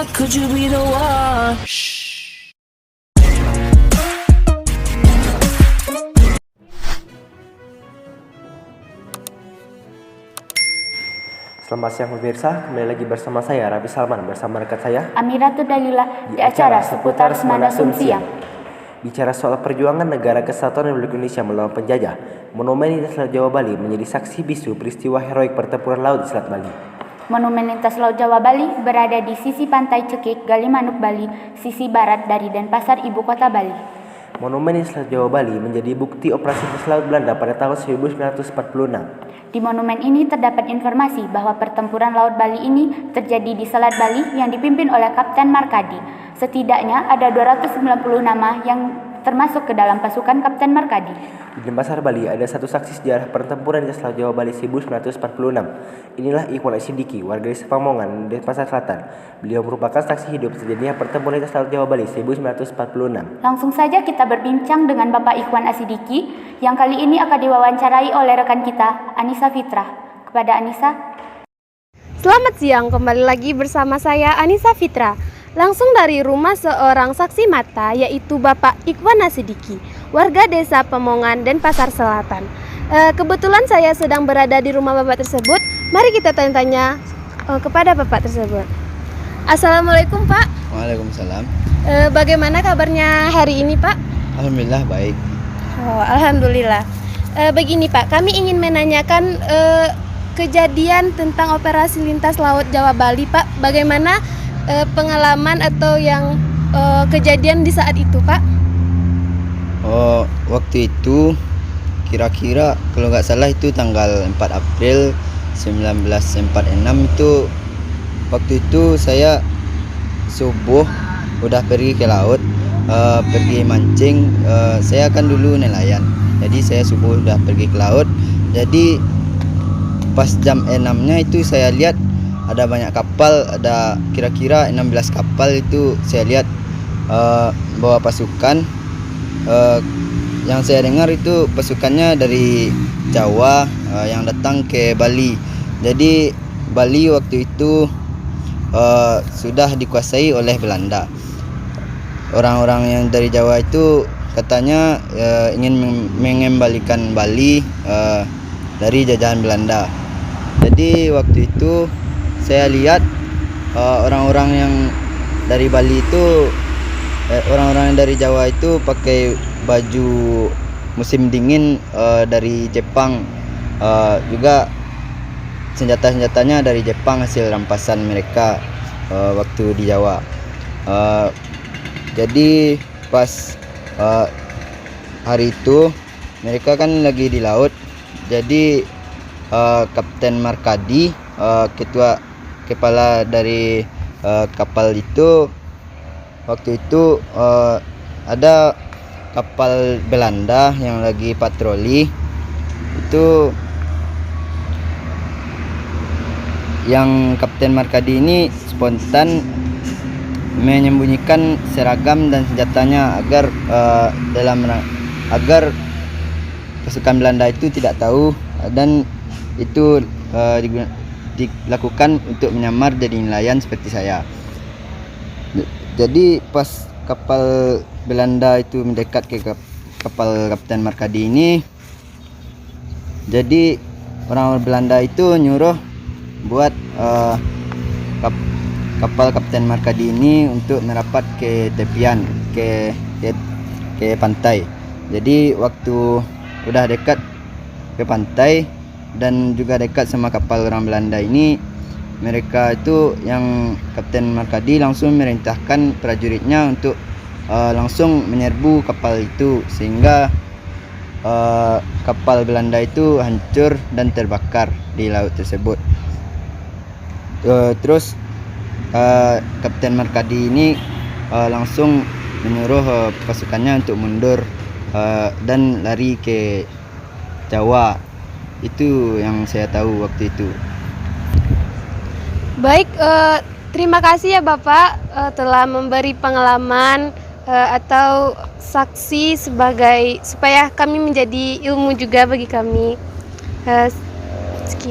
could you be the one? Selamat siang pemirsa, kembali lagi bersama saya Rabi Salman bersama rekan saya Amiratul Dalila di acara seputar Semana Siang. Bicara soal perjuangan negara kesatuan Republik Indonesia melawan penjajah, Monumen Lintas Laut Jawa Bali menjadi saksi bisu peristiwa heroik pertempuran laut di Selat Bali. Monumen Lintas Laut Jawa Bali berada di sisi pantai Cekik, Galimanuk, Bali, sisi barat dari Denpasar, ibu kota Bali. Monumen Lintas Laut Jawa Bali menjadi bukti operasi lintas laut Belanda pada tahun 1946. Di monumen ini terdapat informasi bahwa pertempuran Laut Bali ini terjadi di Selat Bali yang dipimpin oleh Kapten Markadi. Setidaknya ada 290 nama yang termasuk ke dalam pasukan Kapten Markadi. Di Denpasar, Bali ada satu saksi sejarah pertempuran lintas laut Jawa Bali 1946. Inilah Ikhwan Asidiki, warga desa Pamongan, Denpasar Selatan. Beliau merupakan saksi hidup terjadinya pertempuran lintas laut Jawa Bali 1946. Langsung saja kita berbincang dengan Bapak Ikhwan Asidiki yang kali ini akan diwawancarai oleh rekan kita, Anissa Fitrah. Kepada Anissa. Selamat siang, kembali lagi bersama saya Anissa Fitra. Langsung dari rumah seorang saksi mata, yaitu Bapak Ikhwan Asidiki, warga desa Pemongan, Denpasar Selatan. Kebetulan saya sedang berada di rumah Bapak tersebut. Mari kita tanya-tanya kepada Bapak tersebut. Assalamualaikum Pak. Waalaikumsalam. Bagaimana kabarnya hari ini Pak? Alhamdulillah baik. Oh, alhamdulillah. Begini Pak, kami ingin menanyakan kejadian tentang operasi lintas laut Jawa Bali Pak. Bagaimana pengalaman atau yang kejadian di saat itu Pak? Oh, waktu itu kira-kira kalau nggak salah itu tanggal 4 April 1946 itu. Waktu itu saya subuh udah pergi ke laut, pergi mancing. Saya kan dulu nelayan, jadi saya subuh udah pergi ke laut. Jadi pas jam 6-nya itu saya lihat ada banyak kapal, ada kira-kira 16 kapal itu saya lihat bawa pasukan. Yang saya dengar itu pasukannya dari Jawa yang datang ke Bali. Jadi Bali waktu itu sudah dikuasai oleh Belanda. Orang-orang yang dari Jawa itu katanya ingin mengembalikan Bali dari jajahan Belanda. Jadi waktu itu saya lihat orang-orang yang dari Bali itu, orang-orang yang dari Jawa itu pakai baju musim dingin dari Jepang, juga senjata-senjatanya dari Jepang hasil rampasan mereka waktu di Jawa. Jadi pas hari itu mereka kan lagi di laut. Jadi Kapten Markadi, kepala dari kapal itu, waktu itu ada kapal Belanda yang lagi patroli. Itu yang Kapten Markadi ini spontan menyembunyikan seragam dan senjatanya agar pasukan Belanda itu tidak tahu, dan itu dilakukan untuk menyamar jadi nelayan seperti saya. Jadi pas kapal Belanda itu mendekat ke kapal Kapten Markadi ini, jadi orang Belanda itu nyuruh buat kapal Kapten Markadi ini untuk merapat ke tepian, ke pantai. Jadi waktu udah dekat ke pantai dan juga dekat sama kapal orang Belanda ini, mereka itu yang Kapten Markadi langsung merintahkan prajuritnya untuk langsung menyerbu kapal itu, sehingga kapal Belanda itu hancur dan terbakar di laut tersebut. Terus Kapten Markadi ini langsung menyuruh pasukannya untuk mundur dan lari ke Jawa. Itu yang saya tahu waktu itu. Baik, terima kasih ya Bapak telah memberi pengalaman atau saksi supaya kami menjadi ilmu juga bagi kami.